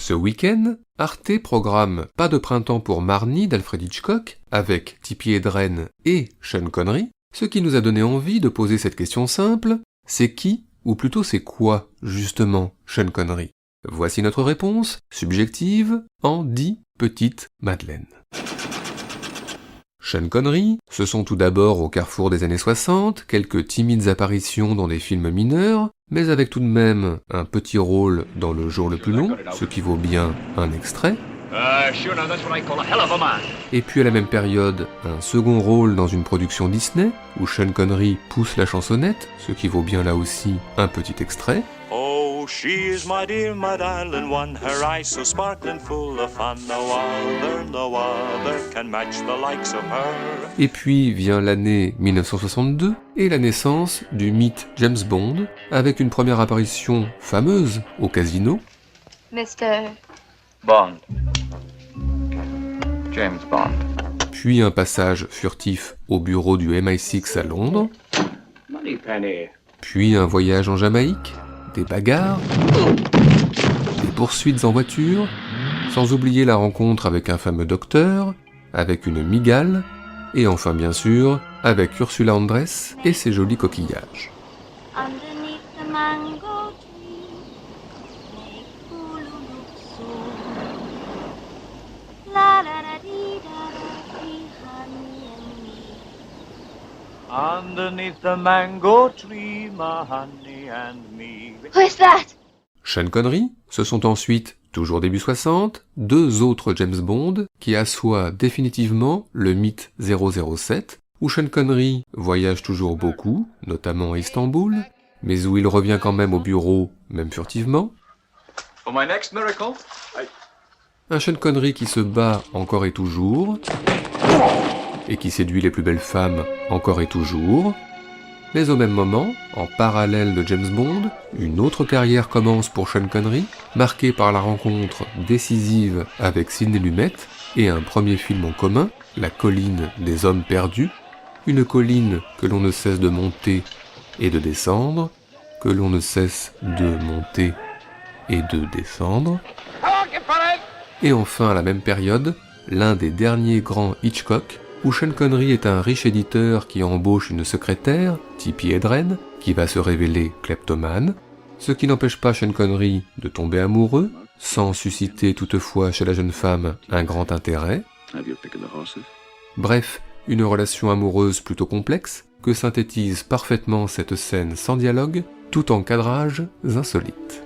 Ce week-end, Arte programme Pas de printemps pour Marnie d'Alfred Hitchcock avec Tippi Hedren et Sean Connery, ce qui nous a donné envie de poser cette question simple, c'est qui, ou plutôt c'est quoi, justement, Sean Connery? Voici notre réponse, subjective, en 10 petites madeleines. Sean Connery, ce sont tout d'abord au carrefour des années 60, quelques timides apparitions dans des films mineurs, mais avec tout de même un petit rôle dans Le jour le plus long, ce qui vaut bien un extrait. Et puis à la même période, un second rôle dans une production Disney, où Sean Connery pousse la chansonnette, ce qui vaut bien là aussi un petit extrait. Oh, she is my dear, my darling one, her eyes so sparkling full of fun, no other can match the likes of her. Et puis vient l'année 1962 et la naissance du mythe James Bond, avec une première apparition fameuse au casino. Mr. Bond. James Bond. Puis un passage furtif au bureau du MI6 à Londres. Moneypenny. Puis un voyage en Jamaïque, des bagarres, des poursuites en voiture, sans oublier la rencontre avec un fameux docteur, avec une migale, et enfin bien sûr, avec Ursula Andress et ses jolis coquillages. Underneath the mango tree, make Ulu look so. La da da dee da da dee, honey and me. Underneath the mango tree, my honey and me. Who is that? Sean Connery, ce sont ensuite, toujours début 60, deux autres James Bond qui assoient définitivement le mythe 007, où Sean Connery voyage toujours beaucoup, notamment à Istanbul, mais où il revient quand même au bureau, même furtivement. For my next miracle, Un Sean Connery qui se bat encore et toujours, et qui séduit les plus belles femmes encore et toujours. Mais au même moment, en parallèle de James Bond, une autre carrière commence pour Sean Connery, marquée par la rencontre décisive avec Sidney Lumet et un premier film en commun, La colline des hommes perdus, une colline que l'on ne cesse de monter et de descendre, que l'on ne cesse de monter et de descendre. Et enfin, à la même période, l'un des derniers grands Hitchcock, où Sean Connery est un riche éditeur qui embauche une secrétaire, Tippi Hedren, qui va se révéler kleptomane, ce qui n'empêche pas Sean Connery de tomber amoureux, sans susciter toutefois chez la jeune femme un grand intérêt. Bref, une relation amoureuse plutôt complexe, que synthétise parfaitement cette scène sans dialogue, tout en cadrages insolites.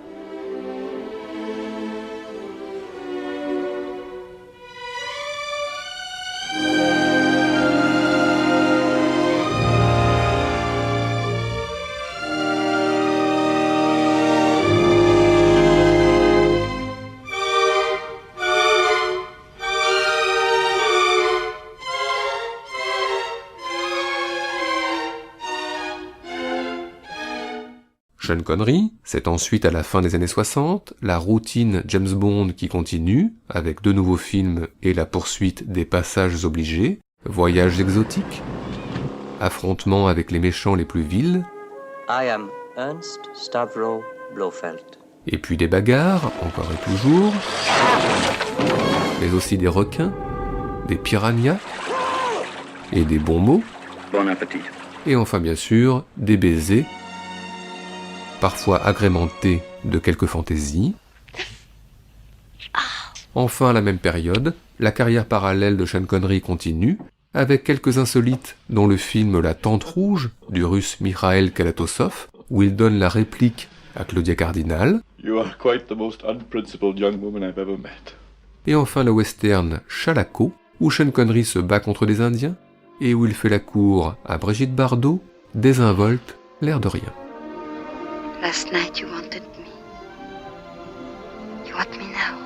Sean Connery, c'est ensuite à la fin des années 60, la routine James Bond qui continue, avec de nouveaux films et la poursuite des passages obligés, voyages exotiques, affrontements avec les méchants les plus vils, I am Ernst Stavro Blofeld. et puis des bagarres, encore et toujours, mais aussi des requins, des piranhas, et des bons mots, bon appétit. et enfin bien sûr, des baisers, parfois agrémentés de quelques fantaisies. Enfin, à la même période, la carrière parallèle de Sean Connery continue, avec quelques insolites, dont le film La Tente Rouge, du russe Mikhail Kalatosov, où il donne la réplique à Claudia Cardinal. You are quite the most unprincipled young woman I've ever met. Et enfin le western Chalaco, où Sean Connery se bat contre des Indiens, et où il fait la cour à Brigitte Bardot, désinvolte, l'air de rien. Last night you wanted me. You want me now?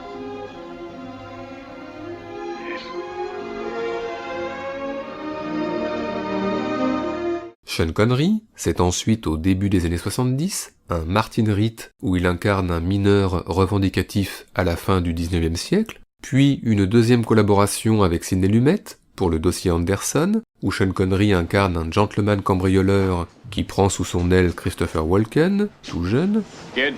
Sean Connery, c'est ensuite au début des années 70, un Martin Ritt où il incarne un mineur revendicatif à la fin du 19e siècle, puis une deuxième collaboration avec Sidney Lumet pour le dossier Anderson, où Sean Connery incarne un gentleman cambrioleur qui prend sous son aile Christopher Walken, tout jeune. Kid,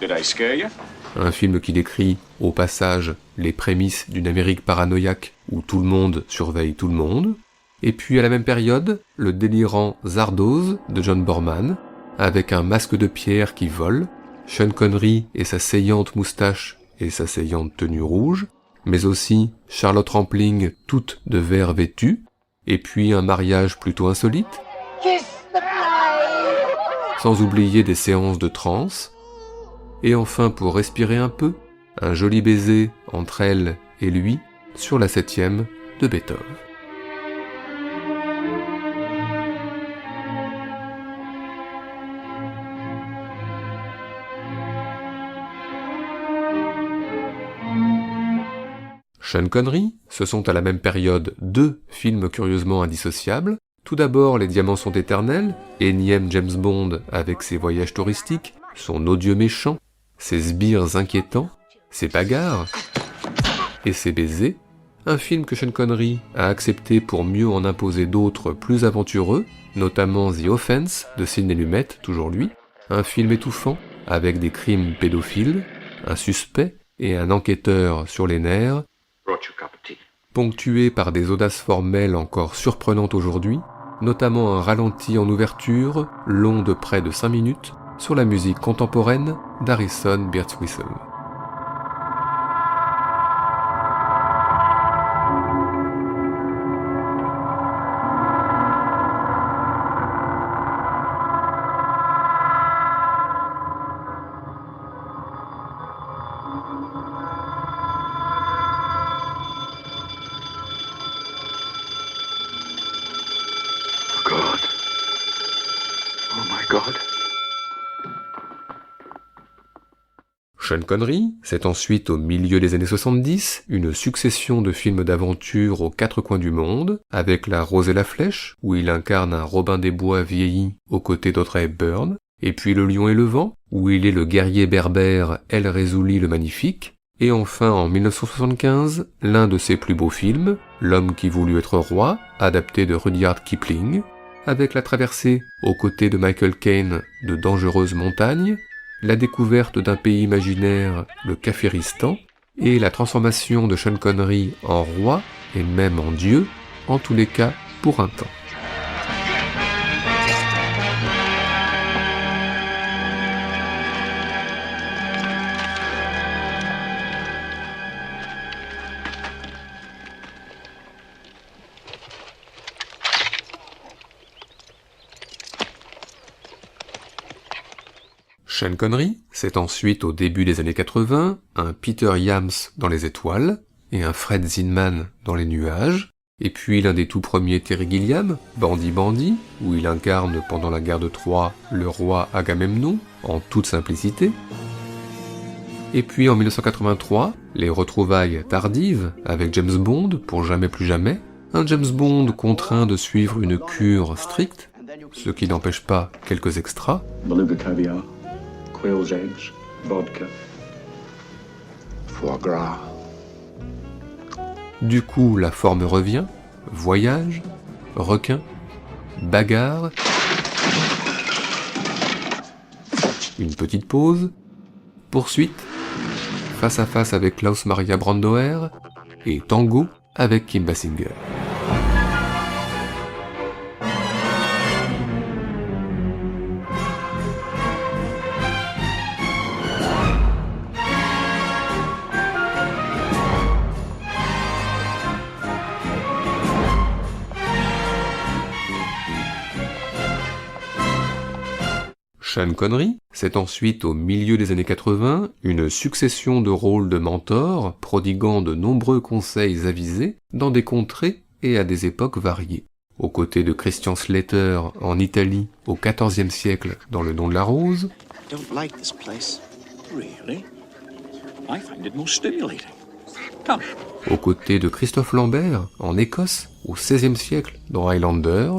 did I scare you? un film qui décrit, au passage, les prémices d'une Amérique paranoïaque où tout le monde surveille tout le monde. Et puis à la même période, le délirant Zardoz de John Borman, avec un masque de pierre qui vole, Sean Connery et sa saillante moustache et sa saillante tenue rouge, mais aussi Charlotte Rampling toute de vert vêtue, et puis un mariage plutôt insolite, sans oublier des séances de transe, et enfin pour respirer un peu, un joli baiser entre elle et lui sur la 7e de Beethoven. Sean Connery, ce sont à la même période 2 films curieusement indissociables. Tout d'abord, Les Diamants sont éternels, énième James Bond avec ses voyages touristiques, son odieux méchant, ses sbires inquiétants, ses bagarres et ses baisers. Un film que Sean Connery a accepté pour mieux en imposer d'autres plus aventureux, notamment The Offense de Sidney Lumet, toujours lui. Un film étouffant, avec des crimes pédophiles, un suspect et un enquêteur sur les nerfs, ponctué par des audaces formelles encore surprenantes aujourd'hui, notamment un ralenti en ouverture, long de près de 5 minutes, sur la musique contemporaine d'Harrison Birtwistle. Sean Connery, c'est ensuite au milieu des années 70, une succession de films d'aventure aux 4 coins du monde, avec La Rose et la Flèche, où il incarne un Robin des Bois vieilli aux côtés d'Audrey Hepburn, et puis Le Lion et le Vent, où il est le guerrier berbère El Rézouli le Magnifique, et enfin en 1975, l'un de ses plus beaux films, L'homme qui voulut être roi, adapté de Rudyard Kipling, avec la traversée, aux côtés de Michael Caine, de dangereuses montagnes, la découverte d'un pays imaginaire, le Kafiristan, et la transformation de Sean Connery en roi, et même en dieu, en tous les cas pour un temps. Sean Connery, c'est ensuite au début des années 80, un Peter Iams dans Les Étoiles, et un Fred Zinman dans Les Nuages, et puis l'un des tout premiers Terry Gilliam, Bandit Bandit, où il incarne pendant la guerre de Troie le roi Agamemnon, en toute simplicité. Et puis en 1983, les retrouvailles tardives avec James Bond pour Jamais plus jamais, un James Bond contraint de suivre une cure stricte, ce qui n'empêche pas quelques extras. Beluga caviar, quail's eggs, vodka, foie gras. Du coup, la forme revient, voyage, requin, bagarre, une petite pause, poursuite, face à face avec Klaus Maria Brandauer, et tango avec Kim Basinger. Sean Connery, c'est ensuite au milieu des années 80 une succession de rôles de mentor prodiguant de nombreux conseils avisés dans des contrées et à des époques variées. Aux côtés de Christian Slater en Italie au XIVe siècle dans Le Nom de la Rose, I don't like this place. Really? I find it most stimulating. Come. aux côtés de Christophe Lambert en Écosse au XVIe siècle dans Highlander,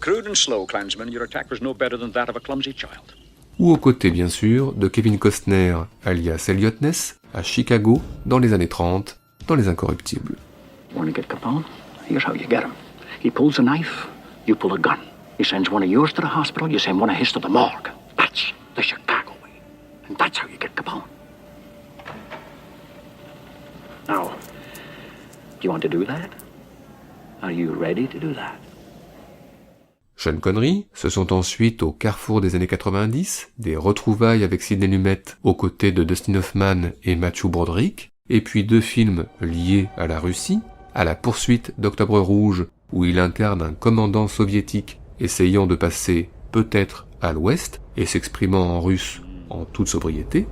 Crude and slow, clansman. Your attack was no better than that of a clumsy child. ou aux côtés bien sûr de Kevin Costner alias Elliot Ness à Chicago dans les années 30 dans Les Incorruptibles. Want to get Capone? Here's how you get him. He pulls a knife, you pull a gun. He sends one of yours to the hospital, you send one of his to the morgue. That's the Chicago way. And that's how you get Capone. Now, do you want to do that? Are you ready to do that? Sean Connery, ce sont ensuite au carrefour des années 90, des retrouvailles avec Sidney Lumet aux côtés de Dustin Hoffman et Matthew Broderick, et puis 2 films liés à la Russie, à la poursuite d'Octobre Rouge, où il incarne un commandant soviétique essayant de passer peut-être à l'ouest et s'exprimant en russe en toute sobriété.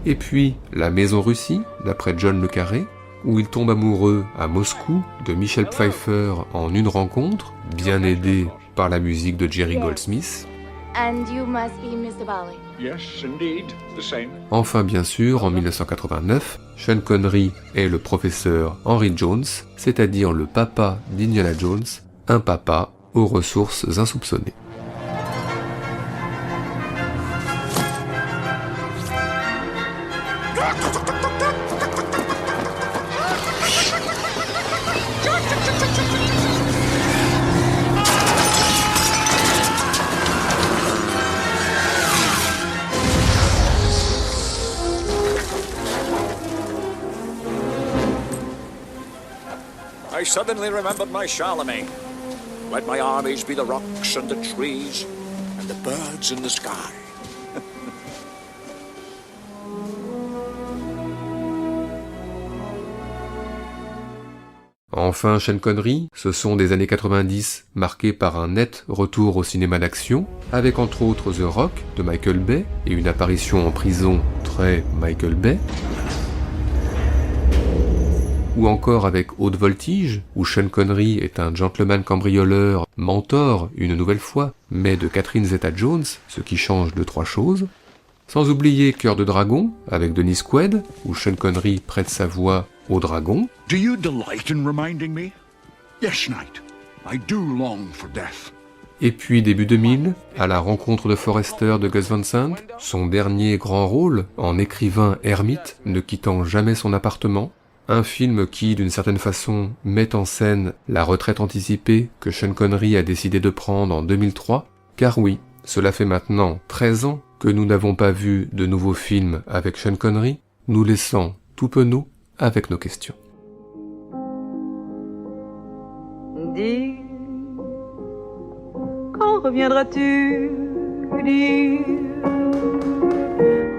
Et puis La Maison Russie, d'après John le Carré, où il tombe amoureux à Moscou de Michelle Pfeiffer en une rencontre, bien aidé par la musique de Jerry Goldsmith. And you must be Mr. Bali. Yes, indeed, the same. Enfin, bien sûr, en 1989, Sean Connery est le professeur Henry Jones, c'est-à-dire le papa d'Indiana Jones, un papa aux ressources insoupçonnées. I suddenly remembered my Charlemagne. Let my armies be the rocks and the trees and the birds in the sky. Enfin, Sean Connery, ce sont des années 90 marquées par un net retour au cinéma d'action, avec entre autres The Rock de Michael Bay et une apparition en prison très Michael Bay, ou encore avec Haute Voltige, où Sean Connery est un gentleman cambrioleur, mentor une nouvelle fois, mais de Catherine Zeta-Jones, ce qui change 2-3 choses. Sans oublier Cœur de Dragon, avec Dennis Quaid, où Sean Connery prête sa voix au dragon. Do you delight in reminding me? Yes, Knight. I do long for death. Et puis début 2000, à la rencontre de Forrester de Gus Van Sant, son dernier grand rôle en écrivain ermite, ne quittant jamais son appartement. Un film qui, d'une certaine façon, met en scène la retraite anticipée que Sean Connery a décidé de prendre en 2003, car oui, cela fait maintenant 13 ans que nous n'avons pas vu de nouveaux films avec Sean Connery, nous laissant tout penaud avec nos questions. Dis, quand reviendras-tu? Dis,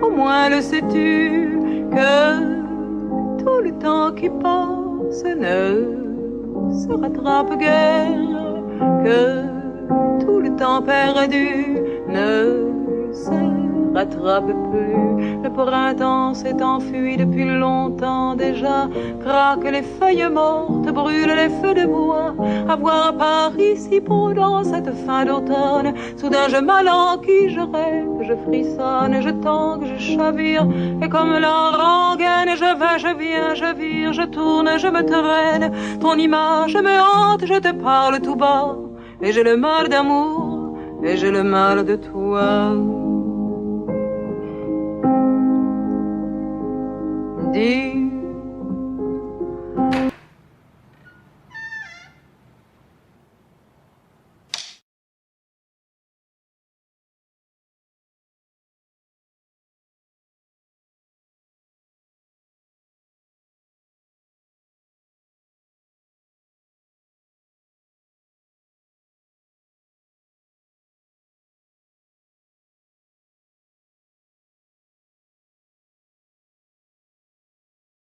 au moins le sais-tu que tout le temps qui passe ne se rattrape guère, que tout le temps perdu ne se rattrape plus. Le printemps s'est enfui depuis longtemps déjà, craquent les feuilles mortes, brûlent les feux de bois. À voir Paris si beau dans cette fin d'automne, soudain je m'alanquille, je rêve, je frissonne, je tangue, je chavire, et comme la rengaine, je vais, je viens, je vire, je tourne, je me traîne. Ton image me hante, je te parle tout bas, et j'ai le mal d'amour, et j'ai le mal de toi. Dis